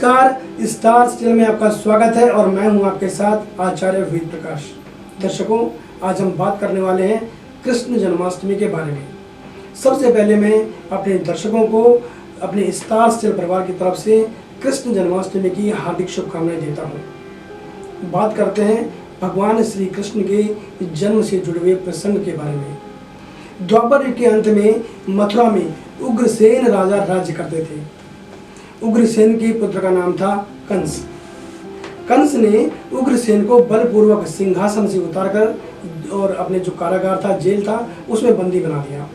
नमस्कार, stars channel में आपका स्वागत है और मैं हूं आपके साथ आचार्य वेद प्रकाश। दर्शकों, आज हम बात करने वाले हैं कृष्ण जन्माष्टमी के बारे में। सबसे पहले मैं अपने दर्शकों को अपने स्टार्स चैनल परिवार की तरफ से कृष्ण जन्माष्टमी की हार्दिक शुभकामनाएं देता हूं। बात करते हैं भगवान श्री कृष्ण के जन्म से जुड़े हुए प्रसंग के बारे में। द्वापर युग के अंत में मथुरा में उग्रसेन राजा राज्य करते थे। उग्रसेन के पुत्र का नाम था कंस। कंस ने उग्रसेन को बलपूर्वक सिंहासन से उतारकर और अपने जो कारागार था, जेल था, उसमें बंदी बना दिया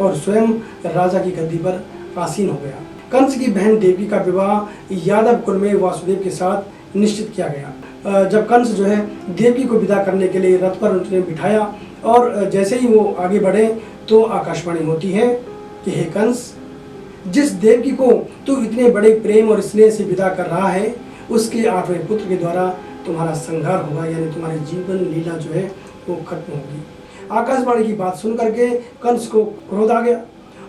और स्वयं राजा की गद्दी पर आसीन हो गया। कंस की बहन देवकी का विवाह यादव कुल में वासुदेव के साथ निश्चित किया गया। जब कंस जो है देवकी को विदा करने के लिए रथ पर उन्हें बिठाया और जैसे ही वो आगे बढ़े तो आकाशवाणी होती है कि हे कंस, जिस देवकी को तू इतने बड़े प्रेम और स्नेह से विदा कर रहा है, उसके 8वें पुत्र के द्वारा तुम्हारा संहार होगा, यानी तुम्हारी जीवन लीला जो है वो खत्म होगी। आकाशवाणी की बात सुन करके कंस को क्रोध आ गया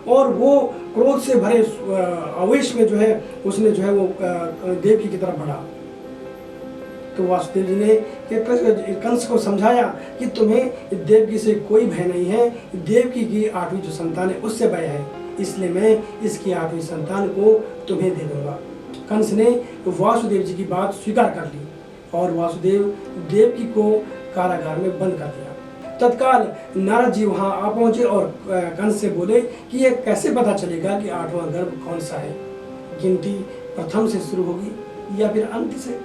और वो क्रोध से भरे आवेश में जो है उसने जो है वो देवकी की तरफ बढ़ा। तो वासुदेव जी ने कंस को समझाया कि तुम्हें देवकी से कोई भय नहीं है, देवकी की 8वीं जो संतान है उससे भय है, इसलिए मैं इसकी 8वीं संतान को तुम्हें दे दूंगा। कंस ने वासुदेव जी की बात स्वीकार कर ली और वासुदेव देवकी को कारागार में बंद कर दिया। तत्काल नारद जी वहां आ पहुंचे और कंस से बोले कि यह कैसे पता चलेगा कि 8वां गर्भ कौन सा है, गिनती प्रथम से शुरू होगी या फिर अंत से।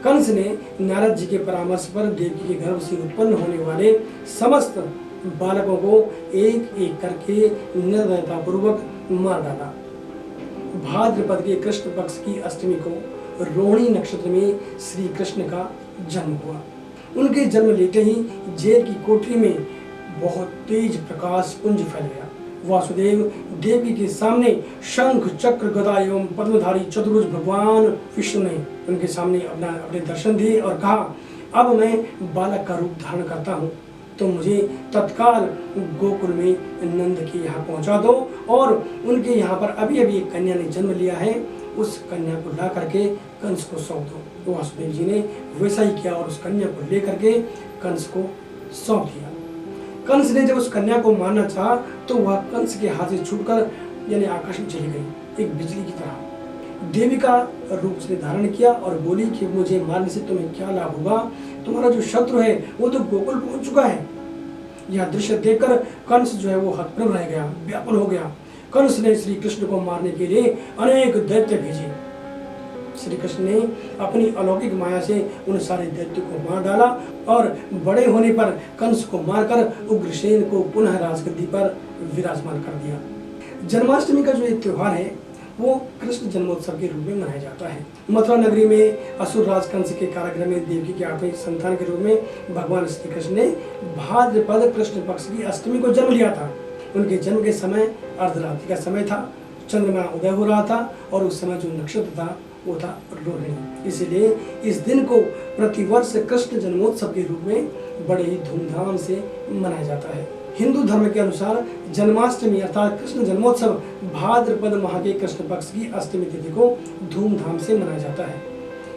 कंस ने नारद जी के परामर्श पर देवकी के गर्भ से उत्पन्न होने वाले समस्त बालकों को एक एक करके निर्दयता पूर्वक मार डाला। भाद्रपद के कृष्ण पक्ष की अष्टमी को रोहिणी नक्षत्र में श्री कृष्ण का जन्म हुआ। उनके जन्म लेते ही जेल की कोठरी में बहुत तेज प्रकाश पुंज फैल गया। वासुदेव देवी के सामने शंख, चक्र, गदा एवं पद्मधारी चतुर्भुज भगवान विष्णु ने उनके सामने अपने दर्शन दिए और कहा, अब मैं बालक का रूप धारण करता हूँ, तो मुझे तत्काल गोकुल में नंद के यहाँ पहुँचा दो और उनके यहाँ पर अभी अभी एक कन्या ने जन्म लिया है, उस कन्या को ला करके कंस को सौंप दो। तो वासुदेव जी ने वैसा ही किया और उस कन्या को ले करके कंस को सौंप दिया। कंस ने जब उस कन्या को मारना चाहा तो वह कंस के हाथ से छूटकर यानी आकाश में चली गई, एक बिजली की तरह। देवी का रूप उसने धारण किया और बोली कि मुझे मारने से तुम्हें क्या लाभ होगा, तुम्हारा जो शत्रु है वो तो गोकुल पहुंच चुका है। यह दृश्य देखकर कंस जो है वो हतप्रभ रह गया, व्याकुल हो गया। कंस ने श्री कृष्ण को मारने के लिए अनेक दैत्य भेजे। श्री कृष्ण ने अपनी अलौकिक माया से उन सारे दैत्यों को मार डाला और बड़े होने पर कंस को मारकर उग्रसेन को पुनः राजगद्दी पर विराजमान कर दिया। जन्माष्टमी का जो ये त्योहार है वो कृष्ण जन्मोत्सव के रूप में मनाया जाता है। मथुरा नगरी में असुर राज कंस के कारागृह में देवकी के 8वें संतान के रूप में भगवान श्री कृष्ण ने भाद्रपद कृष्ण पक्ष की अष्टमी को जन्म लिया था। उनके जन्म के समय अर्धरात्रि का समय था, चंद्रमा उदय हो रहा था और उस समय जो नक्षत्र था वो था रोहिणी। इसलिए इस दिन को प्रतिवर्ष कृष्ण जन्मोत्सव के रूप में बड़े ही धूमधाम से मनाया जाता है। हिंदू धर्म के अनुसार जन्माष्टमी अर्थात कृष्ण जन्मोत्सव भाद्रपद माह के कृष्ण पक्ष की अष्टमी तिथि को धूमधाम से मनाया जाता है।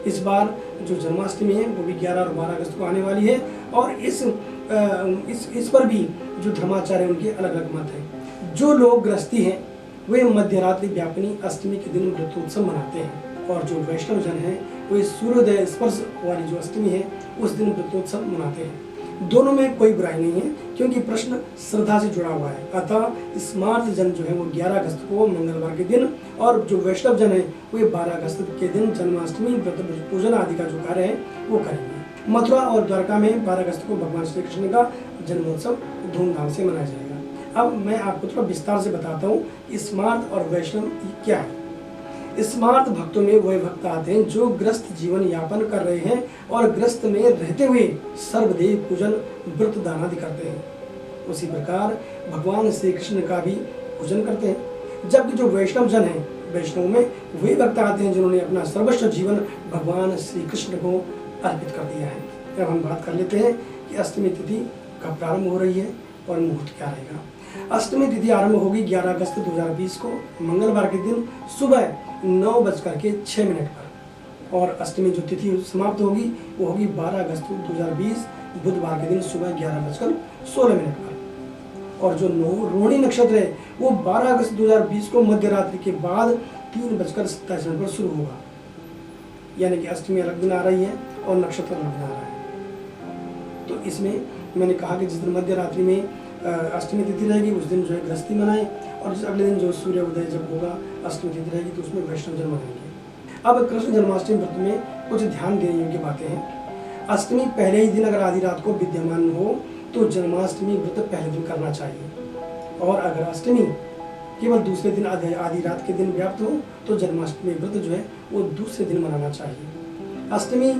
इस बार जो जन्माष्टमी है वो भी 11 और 12 अगस्त को आने वाली है और इस पर भी जो धर्माचार्य उनके अलग अलग मत है। जो लोग गृहस्थी हैं वे मध्यरात्रि व्यापिनी अष्टमी के दिन व्रतोत्सव मनाते हैं और जो वैष्णव जन है वे सूर्योदय स्पर्श वाली जो अष्टमी है उस दिन व्रतोत्सव मनाते हैं। दोनों में कोई बुराई नहीं है क्योंकि प्रश्न श्रद्धा से जुड़ा हुआ है। अतः स्मार्त जन जो है वो 11 अगस्त को मंगलवार के दिन और जो वैष्णव जन है वे 12 अगस्त के दिन जन्माष्टमी व्रत पूजन आदि का जो कार्य है वो करेंगे। मथुरा और द्वारका में 12 अगस्त को भगवान श्री कृष्ण का जन्मोत्सव धूमधाम से मनाया जाएगा। अब मैं आपको थोड़ा विस्तार से बताता हूँ कि स्मार्त और वैष्णव क्या है। स्मार्त भक्तों में वह भक्त आते हैं जो ग्रस्त जीवन यापन कर रहे हैं और ग्रस्त में रहते हुए सर्वदेव पूजन व्रत दान आदि करते हैं। उसी प्रकार भगवान श्री कृष्ण का भी पूजन करते हैं। जबकि जो वैष्णव जन है, वैष्णव में वे भक्त आते हैं जिन्होंने अपना सर्वस्व जीवन भगवान श्री कृष्ण को अर्पित कर दिया है। अब हम बात कर लेते हैं कि अष्टमी तिथि कब प्रारंभ हो रही है और मुहूर्त क्या रहेगा। अष्टमी तिथि आरंभ होगी 11 अगस्त 2020 को मंगलवार के दिन सुबह 9:06 पर। और अष्टमी जो तिथि समाप्त होगी वो होगी 12 अगस्त 2020 बुधवार के दिन सुबह 11:16 पर। और जो रोहिणी नक्षत्र है वो 12 अगस्त 2020 को मध्य रात्रि के बाद 3:27 पर शुरू होगा। यानी कि अष्टमी अलग दिन आ रही है और नक्षत्र अलग दिन आ रहा है। तो इसमें मैंने कहा कि जिस दिन मध्य रात्रि में अष्टमी तिथि रहेगी उस दिन जो है गृहस्थी मनाएं, और जिस अगले दिन जो सूर्य उदय जब होगा अष्टमी तिथि रहेगी तो उसमें वैष्णव जन्म मनाएंगे। अब कृष्ण जन्माष्टमी व्रत में कुछ ध्यान देने योग्य बातें हैं। अष्टमी पहले ही दिन अगर आधी रात को विद्यमान हो तो जन्माष्टमी व्रत पहले दिन करना चाहिए, और अगर अष्टमी केवल दूसरे दिन आधी रात के दिन व्याप्त हो तो जन्माष्टमी व्रत जो है वो दूसरे दिन मनाना चाहिए। अष्टमी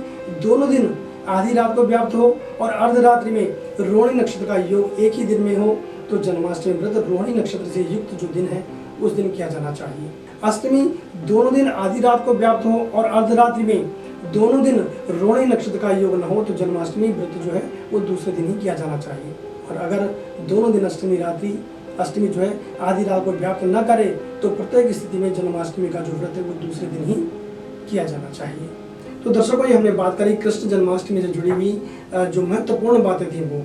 दोनों दिन आधी रात को व्याप्त हो और अर्धरात्रि में रोहिणी नक्षत्र का योग एक ही दिन में हो तो जन्माष्टमी व्रत रोहिणी नक्षत्र से युक्त जो दिन है उस दिन किया जाना चाहिए। अष्टमी दोनों दिन आधी रात को व्याप्त हो और अर्धरात्रि में दोनों दिन रोहिणी नक्षत्र का योग न हो तो जन्माष्टमी व्रत जो है वो दूसरे दिन ही किया जाना चाहिए। और अगर दोनों दिन अष्टमी जो है आधी रात को व्याप्त न करे तो प्रत्येक स्थिति में जन्माष्टमी का जो व्रत है वो दूसरे दिन ही किया जाना चाहिए। तो दर्शकों, ये हमने बात करी कृष्ण जन्माष्टमी से जुड़ी हुई जो महत्वपूर्ण बातें थी वो।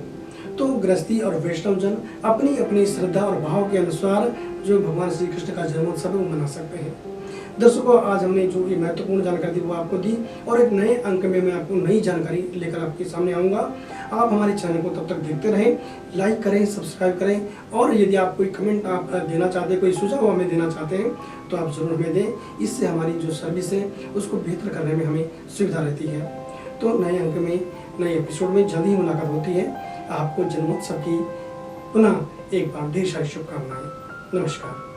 तो गृहस्थी और वैष्णव जन अपनी अपनी श्रद्धा और भाव के अनुसार जो भगवान श्री कृष्ण का जन्मोत्सव है वो मना सकते हैं। दर्शकों, आज हमने जो ये महत्वपूर्ण जानकारी दी वो आपको दी, और एक नए अंक में मैं आपको नई जानकारी लेकर आपके सामने आऊँगा। आप हमारे चैनल को तब तक देखते रहें, लाइक करें, सब्सक्राइब करें, और यदि आप कोई कमेंट आप देना चाहते हैं, कोई सुझाव हमें देना चाहते हैं तो आप ज़रूर हमें दें। इससे हमारी जो सर्विस है उसको बेहतर करने में हमें सुविधा रहती है। तो नए अंक में नए एपिसोड में जल्द ही मुलाकात होती है। आपको जन्मोत्सव की पुनः एक बार ढेर सारी शुभकामनाएं। नमस्कार।